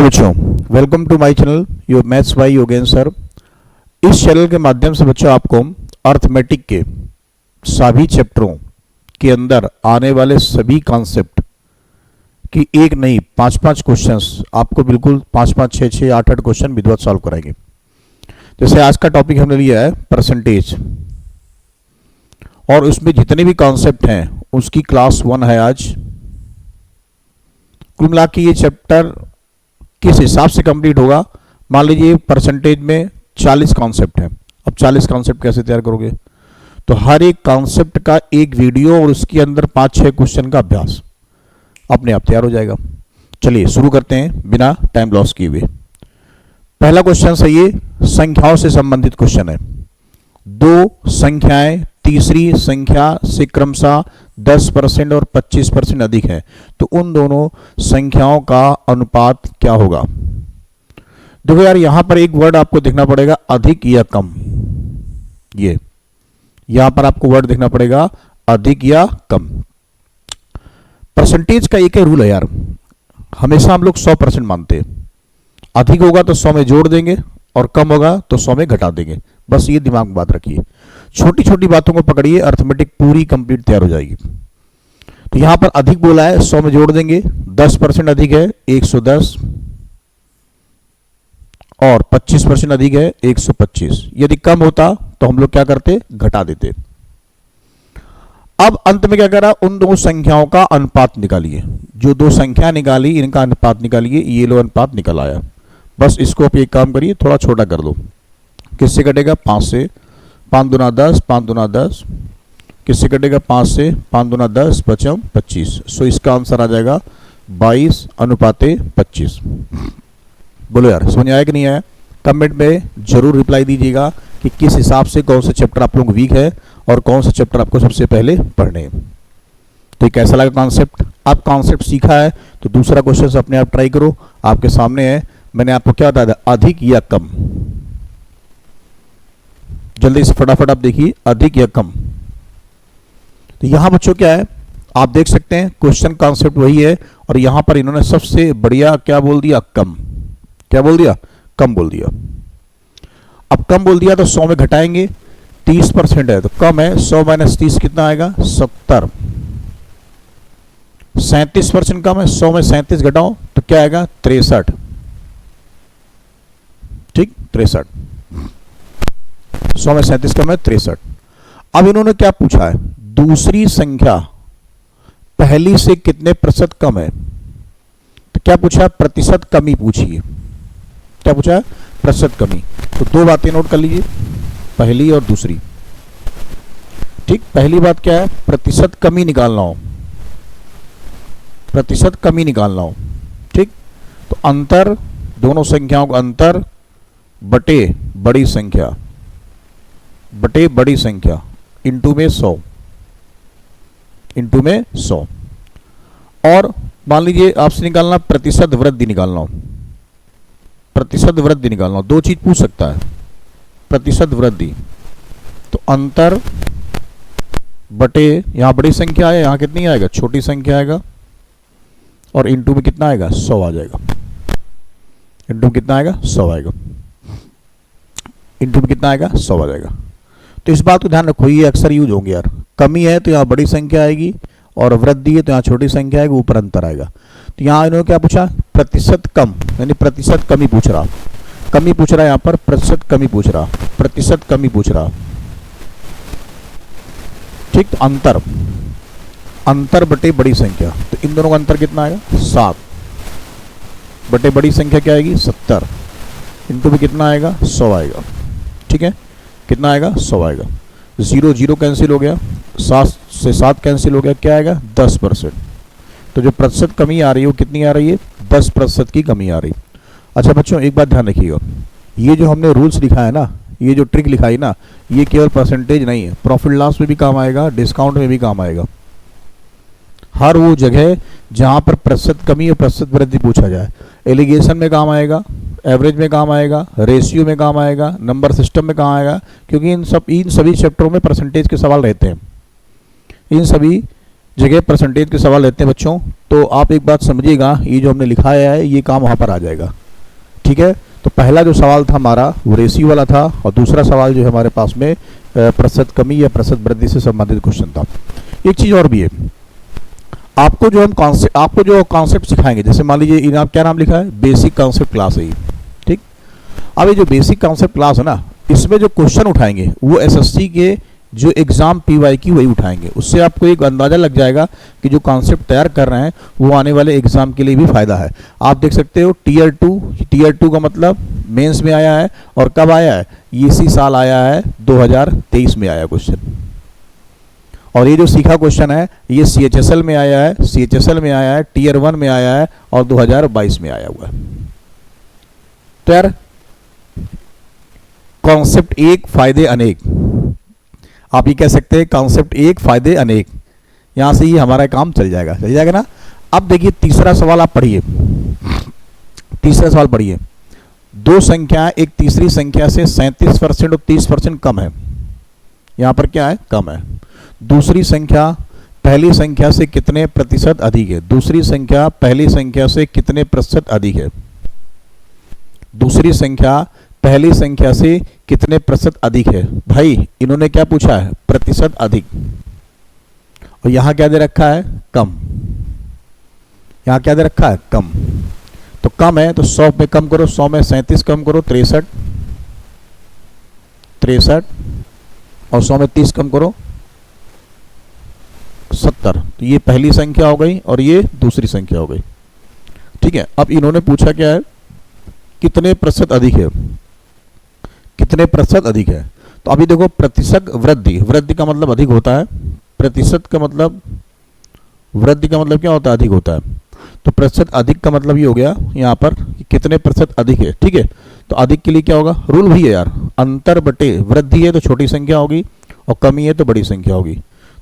बच्चों, welcome to my channel your maths by Yogendra sir. इस चैनल के माध्यम से बच्चों आपको अर्थमेटिक के सभी चैप्टरों के अंदर आने वाले सभी कॉन्सेप्ट की एक नहीं पांच क्वेश्चंस आपको बिल्कुल 5 6 8 क्वेश्चन विधिवत सॉल्व कराएंगे। जैसे आज का टॉपिक हमने लिया है परसेंटेज, और उसमें जितने भी कॉन्सेप्ट हैं उसकी क्लास 1 है आज। कुल मिला के ये चैप्टर किस हिसाब से कंप्लीट होगा, मान लीजिए परसेंटेज में 40 कॉन्सेप्ट हैं। अब 40 कॉन्सेप्ट कैसे तैयार करोगे? तो हर एक कॉन्सेप्ट का एक वीडियो और उसके अंदर 5-6 क्वेश्चन का अभ्यास अपने आप तैयार हो जाएगा। चलिए शुरू करते हैं बिना टाइम लॉस किए हुए। पहला क्वेश्चन है, ये संख्याओं से संबंधित क्वेश्चन है। दो संख्याएं तीसरी संख्या से क्रमशः 10% और 25% अधिक है, तो उन दोनों संख्याओं का अनुपात क्या होगा? देखो यार, यहां पर एक वर्ड आपको देखना पड़ेगा, अधिक या कम। ये यहां पर आपको वर्ड देखना पड़ेगा, अधिक या कम। परसेंटेज का एक ही रूल है यार, हमेशा हम लोग 100% मानते हैं। अधिक होगा तो 100 में जोड़ देंगे और कम होगा तो 100 में घटा देंगे। बस ये दिमाग में बात रखिए, छोटी छोटी बातों को पकड़िए, अर्थमेटिक पूरी कंप्लीट तैयार हो जाएगी। तो यहां पर अधिक बोला है, 100 में जोड़ देंगे। 10% अधिक है 110, और 25% अधिक है 125। यदि कम होता तो हम लोग क्या करते? घटा देते। अब अंत में क्या करा? उन दो संख्याओं का अनुपात निकालिए। जो दो संख्या निकाली इनका अनुपात निकालिए। ये लो अनुपात निकल आया। बस इसको आप एक काम करिए, थोड़ा छोटा कर दो। किससे कटेगा? 5 से। 5 दूना 10, 5 दूना 10। किससे कटेगा? 5 से। 5 दूना 10, 5 25। सो इसका आंसर आ जाएगा 22 अनुपाते 25। बोलो यार, समझ आया कि नहीं आया? कमेंट में जरूर रिप्लाई दीजिएगा कि किस हिसाब से कौन सा चैप्टर आप लोग वीक है और कौन सा चैप्टर आपको सबसे पहले पढ़ने हैं। तो ये कैसा लगा कॉन्सेप्ट? आप कॉन्सेप्ट सीखा है तो दूसरा क्वेश्चन अपने आप ट्राई करो। आपके सामने है, मैंने आपको क्या बताया था, अधिक या कम। जल्दी से फटाफट आप देखिए, अधिक या कम। तो यहां बच्चों क्या है, आप देख सकते हैं क्वेश्चन कॉन्सेप्ट वही है, और यहां पर इन्होंने सबसे बढ़िया क्या बोल दिया? कम। क्या बोल दिया? कम बोल दिया। अब कम बोल दिया तो 100 में घटाएंगे। 30% है तो कम है। 100 माइनस 30 कितना आएगा? 70। 37% कम है, 100 में 37 घटाओ तो क्या आएगा? 63। ठीक, 63। 100 में 37 कम है, 63। अब इन्होंने क्या पूछा है? दूसरी संख्या पहली से कितने प्रतिशत कम है? तो क्या पूछा है? प्रतिशत कमी पूछिए। क्या पूछा है? प्रतिशत कमी। तो दो बातें नोट कर लीजिए, पहली और दूसरी। ठीक, पहली बात क्या है? प्रतिशत कमी निकालना हो, प्रतिशत कमी निकालना हो। ठीक, तो अंतर, दोनों संख्याओं का अंतर बटे बड़ी संख्या, बटे बड़ी संख्या, इंटू में 100, इंटू में 100। और मान लीजिए आपसे निकालना प्रतिशत वृद्धि निकालना हो, प्रतिशत वृद्धि निकालना हो। दो चीज पूछ सकता है, प्रतिशत वृद्धि। तो अंतर बटे, यहां बड़ी संख्या है, यहां कितनी आएगा? छोटी संख्या आएगा, और इंटू में कितना आएगा? 100 आ जाएगा। इंटू में कितना आएगा? 100 आएगा। इंटू में कितना आएगा? 100 आ जाएगा। तो इस बात को ध्यान रखो, ये अक्सर यूज होंगे यार। कमी है तो यहाँ बड़ी संख्या आएगी, और वृद्धि है तो यहाँ छोटी संख्या आएगी, ऊपर अंतर आएगा। तो यहाँ इन्होंने क्या पूछा? प्रतिशत कम, यानी प्रतिशत कमी पूछ रहा। कमी पूछ रहा है यहाँ पर, प्रतिशत कमी पूछ रहा, प्रतिशत कमी पूछ रहा। ठीक, तो अंतर, अंतर बटे बड़ी संख्या, तो इन दोनों का अंतर कितना आएगा? 7 बटे बड़ी संख्या क्या आएगी? 70। इनको भी कितना आएगा? 100 आएगा। ठीक है, कितना आएगा? 100 आएगा। 0 0 कैंसिल हो गया, 7 से 7 कैंसिल हो गया, क्या आएगा? 10%। तो जो प्रतिशत कमी आ रही है वो कितनी आ रही है? 10% की कमी आ रही है। अच्छा बच्चों, एक बात ध्यान रखिएगा, ये जो हमने रूल्स लिखा है ना, ये जो ट्रिक लिखाई ना, ये केवल परसेंटेज नहीं है, प्रॉफिट लॉस में भी काम आएगा, डिस्काउंट में भी काम आएगा। हर वो जगह जहां पर प्रतिशत कमी और प्रतिशत वृद्धि पूछा जाए, एलिगेशन में काम आएगा, एवरेज में काम आएगा, रेशियो में काम आएगा, नंबर सिस्टम में काम आएगा, क्योंकि इन सभी चैप्टरों में परसेंटेज के सवाल रहते हैं। इन सभी जगह परसेंटेज के सवाल रहते हैं बच्चों। तो आप एक बात समझिएगा, ये जो हमने लिखा है ये काम वहाँ पर आ जाएगा। ठीक है, तो पहला जो सवाल था हमारा वो रेशियो वाला था, और दूसरा सवाल जो है हमारे पास में प्रतिशत कमी या प्रतिशत वृद्धि से संबंधित क्वेश्चन था। एक चीज़ और भी है, आपको जो कॉन्सेप्ट सिखाएंगे, जैसे मान लीजिए इन्हें क्या नाम लिखा है, बेसिक कॉन्सेप्ट क्लास है ये, ठीक। अब ये जो बेसिक कॉन्सेप्ट क्लास है ना, इसमें जो क्वेश्चन उठाएंगे वो एसएससी के जो एग्जाम पीवाईक्यू वही उठाएंगे। उससे आपको एक अंदाजा लग जाएगा कि जो कॉन्सेप्ट तैयार कर रहे हैं वो आने वाले एग्जाम के लिए भी फायदा है। आप देख सकते हो टीयर टू का मतलब मेंस में आया है, और कब आया है, ये इसी साल आया है, 2023 में आया क्वेश्चन। और ये जो सीखा क्वेश्चन है ये CHSL में आया है, टीयर 1 में आया है, और 2022 में आया हुआ है। तो यार कॉन्सेप्ट एक फायदे अनेक, आप ये कह सकते हैं कॉन्सेप्ट एक फायदे अनेक, यहां से ही हमारा काम चल जाएगा ना। अब देखिए तीसरा सवाल आप पढ़िए, तीसरा सवाल पढ़िए। दो संख्या एक तीसरी संख्या से 37% और 30% कम है, यहां पर क्या है, कम है। दूसरी संख्या पहली संख्या से कितने प्रतिशत अधिक है, दूसरी संख्या पहली संख्या से कितने प्रतिशत अधिक है, दूसरी संख्या पहली संख्या से कितने प्रतिशत अधिक है। भाई इन्होंने क्या पूछा है, प्रतिशत अधिक, और यहां क्या दे रखा है, कम, यहां क्या दे रखा है, कम। तो कम है तो 100 में कम करो, 100 में 37 कम करो, 63, और 100 में 30 कम करो, 70। तो ये पहली संख्या हो गई और ये दूसरी संख्या हो गई, ठीक है। अब इन्होंने पूछा क्या है, कितने प्रतिशत अधिक है, कितने प्रतिशत अधिक है। तो अभी देखो प्रतिशत वृद्धि का मतलब अधिक होता है, प्रतिशत का मतलब वृद्धि का मतलब क्या होता है, अधिक होता है। तो प्रतिशत अधिक का मतलब ये हो गया यहाँ पर कितने प्रतिशत अधिक है, ठीक है। तो अधिक के लिए क्या होगा, रूल भी है यार, अंतर बटे वृद्धि है तो छोटी संख्या होगी, और कमी है तो बड़ी संख्या होगी।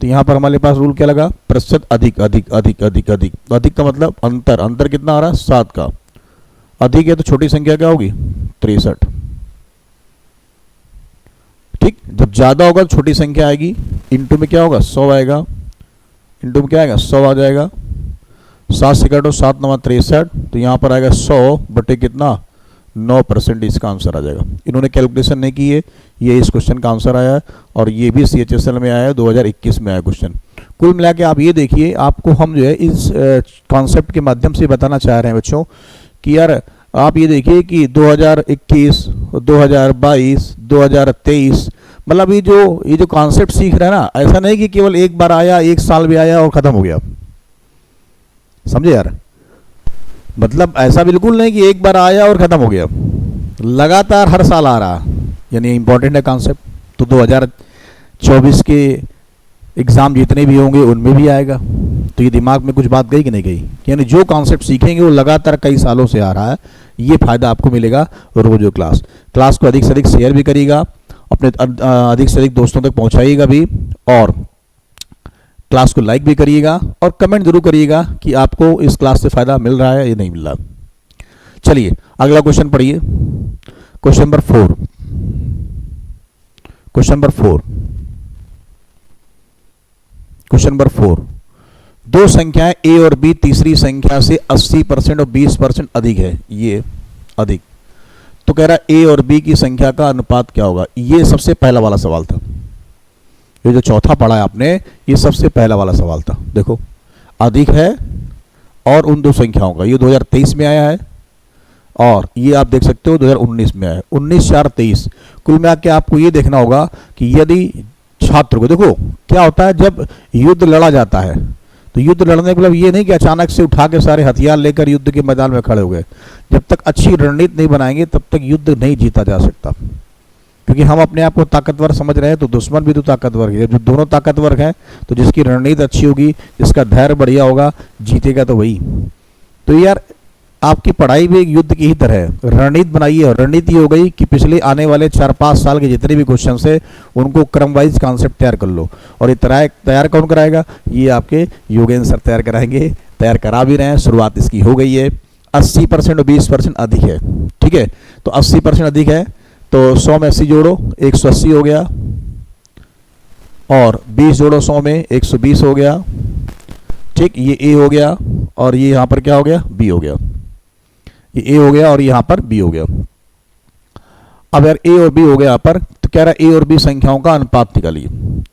तो यहाँ पर हमारे पास रूल क्या लगा, प्रतिशत अधिक अधिक अधिक अधिक अधिक, अधिक का मतलब अंतर कितना आ रहा है, 7 का, अधिक है तो छोटी संख्या क्या होगी, 63, ठीक। जब ज्यादा होगा तो छोटी संख्या आएगी, इंटू में क्या होगा, 100 आएगा, इंटू में क्या आएगा, 100 आ जाएगा, 7 से काटो 7 9 63, तो यहाँ पर आएगा 100 बटे कितना, 9%, इसका आंसर आ जाएगा। इन्होंने कैलकुलेशन नहीं की है, ये इस क्वेश्चन का आंसर आया है, और ये भी CHSL में आया है, 2021 में आया क्वेश्चन। कुल मिला के आप ये देखिए, आपको हम जो है इस कॉन्सेप्ट के माध्यम से बताना चाह रहे हैं बच्चों कि यार आप ये देखिए कि 2021, 2022, 2023, मतलब ये जो कॉन्सेप्ट सीख रहे हैं ना, ऐसा नहीं कि केवल एक बार आया, एक साल में आया और खत्म हो गया, समझे यार। मतलब ऐसा बिल्कुल नहीं कि एक बार आया और खत्म हो गया, लगातार हर साल आ रहा, यानी इंपॉर्टेंट है कॉन्सेप्ट। तो 2024 के एग्जाम जितने भी होंगे उनमें भी आएगा। तो ये दिमाग में कुछ बात गई कि नहीं गई, यानी जो कॉन्सेप्ट सीखेंगे वो लगातार कई सालों से आ रहा है, ये फायदा आपको मिलेगा रोज क्लास को अधिक से अधिक शेयर भी करिएगा, अपने अधिक से अधिक दोस्तों तक पहुंचाइएगा भी, और क्लास को लाइक भी करिएगा, और कमेंट जरूर करिएगा कि आपको इस क्लास से फायदा मिल रहा है या नहीं मिल रहा। चलिए अगला क्वेश्चन पढ़िए, क्वेश्चन नंबर 4। क्वेश्चन नंबर 4, दो संख्याएं A और B तीसरी संख्या से 80% और 20% अधिक है, ये अधिक। तो कह रहा है A और B की संख्या का अनुपात क्या होगा। ये सबसे पहला वाला सवाल था, ये जो चौथा पढ़ा है आपने, ये सबसे पहला वाला सवाल था। देखो अधिक है और उन दो संख्याओं का, ये 2023 में आया है, और ये आप देख सकते हो 2019 में आया है, 19 4 23। कुल मिला के आपको ये देखना होगा कि यदि छात्र को, देखो क्या होता है जब युद्ध लड़ा जाता है, तो युद्ध लड़ने का मतलब ये नहीं कि अचानक से उठा के सारे हथियार लेकर युद्ध के मैदान में खड़े हो गए। जब तक अच्छी रणनीति नहीं बनाएंगे तब तक युद्ध नहीं जीता जा सकता, क्योंकि हम अपने आप को ताकतवर समझ रहे हैं तो दुश्मन भी तो ताकतवर है। जब दोनों ताकतवर हैं तो जिसकी रणनीति अच्छी होगी, जिसका धैर्य बढ़िया होगा, जीतेगा तो वही। तो यार आपकी पढ़ाई भी एक युद्ध की ही तरह है, रणनीति बनाइए। और रणनीति हो गई कि पिछले आने वाले 4-5 साल के जितने भी क्वेश्चन है उनको क्रम वाइज कॉन्सेप्ट तैयार कर लो। और ये तैयार कौन कराएगा, ये आपके योगेंद्र सर तैयार कराएंगे, तैयार करा भी रहे हैं, शुरुआत इसकी हो गई है। 80% और 20% अधिक है, ठीक है। तो 80% अधिक है तो 100 में 80 जोड़ो, 180 हो गया, और 20 जोड़ो 100 में 120 हो गया, ठीक। ये A हो गया और ये यहाँ पर क्या हो गया, B हो गया। ये ए हो गया और यहाँ पर बी हो गया। अब यार ए और बी हो गया यहाँ पर, तो कह रहा है ए और बी संख्याओं का अनुपात निकालिए।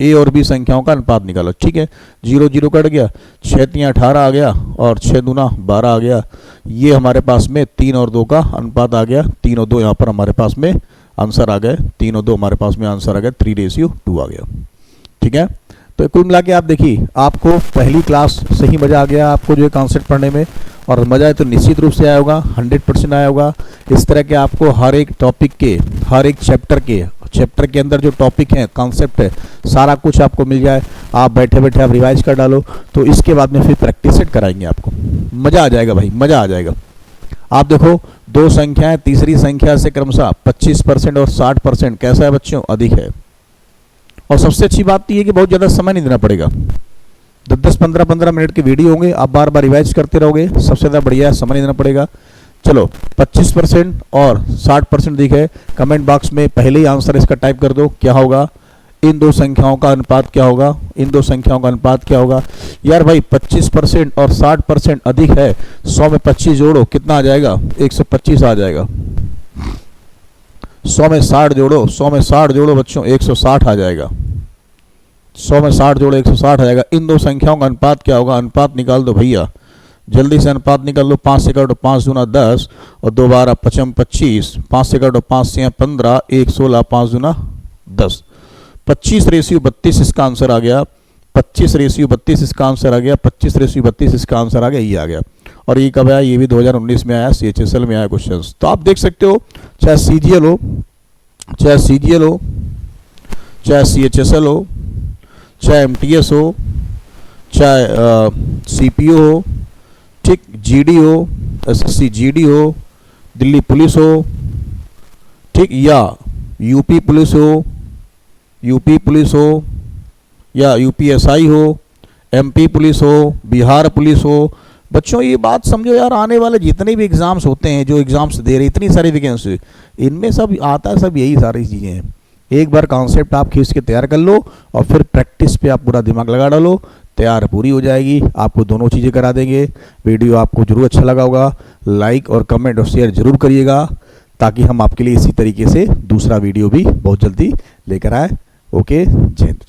ए और बी संख्याओं का अनुपात निकालो। ठीक है, 0 0 कट गया, 6 3 18 आ गया और 6 दूना 12 आ गया। ये हमारे पास में 3 और 2 का अनुपात आ गया। 3 और 2 यहाँ पर हमारे पास में आंसर आ गए। 3 और 2 हमारे पास में आंसर आ गया, 3:2 आ गया। ठीक है, तो कुल मिला के आप देखिए, आपको पहली क्लास से ही मज़ा आ गया आपको जो है कॉन्सेप्ट पढ़ने में, और मज़ा है तो निश्चित रूप से आया होगा, 100% आया होगा। इस तरह के आपको हर एक टॉपिक के, हर एक चैप्टर के अंदर जो टॉपिक है, कॉन्सेप्ट है, सारा कुछ आपको मिल जाए। आप बैठे बैठे आप रिवाइज कर डालो, तो इसके बाद में फिर प्रैक्टिस सेट कराएंगे आपको। मज़ा आ जाएगा भाई, मज़ा आ जाएगा। आप देखो, दो संख्याएं तीसरी संख्या से क्रमशः 25% और 60% कैसा है बच्चों? अधिक है। और सबसे अच्छी बात तो ये कि बहुत ज़्यादा समय नहीं देना पड़ेगा। 10 15 मिनट के वीडियो होंगे, आप बार बार रिवाइज करते रहोगे, सबसे ज़्यादा बढ़िया है, समय नहीं देना पड़ेगा। चलो, 25% और 60% अधिक है। कमेंट बॉक्स में पहले ही आंसर इसका टाइप कर दो, क्या होगा? इन दो संख्याओं का अनुपात क्या होगा? इन दो संख्याओं का अनुपात क्या होगा? यार भाई 25% और 60% अधिक है, 100 में 25 जोड़ो, कितना आ जाएगा? 125 आ जाएगा। 100 में 60 जोड़ो, 100 में 60 जोड़ो बच्चों, 160 आ जाएगा। 100 में 60 जोड़ो, 160 आ जाएगा। इन दो संख्याओं का अनुपात क्या होगा? अनुपात निकाल दो भैया, जल्दी से अनुपात निकाल लो। 5 से काटो, 5 दूना 10 और 2 12 5 25, 5 से काटो, 5 से 15, 1 16, 5 दूना 10, 25:32 इसका आंसर आ गया। 25:32 इसका आंसर आ गया। 25:32 इसका आंसर आ गया, ये आ गया। और ये कब आया? ये भी 2019 में आया, CHSL में आया क्वेश्चन। तो आप देख सकते हो, चाहे CGL हो, चाहे CGL हो, चाहे CHSL हो, चाहे MTS हो, चाहे CPO हो, ठीक, GD हो, SSC GD हो, दिल्ली पुलिस हो, ठीक, या यूपी पुलिस हो, यूपी पुलिस हो, या UPSI हो, MP पुलिस हो, बिहार पुलिस हो। बच्चों ये बात समझो यार, आने वाले जितने भी एग्ज़ाम्स होते हैं, जो एग्ज़ाम्स दे रहे, इतनी सारी वैकेंसी, इनमें सब आता है, सब यही सारी चीज़ें हैं। एक बार कॉन्सेप्ट आप खींच के तैयार कर लो और फिर प्रैक्टिस पे आप पूरा दिमाग लगा डालो, तैयार पूरी हो जाएगी। आपको दोनों चीज़ें करा देंगे। वीडियो आपको जरूर अच्छा लगा होगा, लाइक और कमेंट और शेयर जरूर करिएगा, ताकि हम आपके लिए इसी तरीके से दूसरा वीडियो भी बहुत जल्दी लेकर आए। ओके, जय हिंद।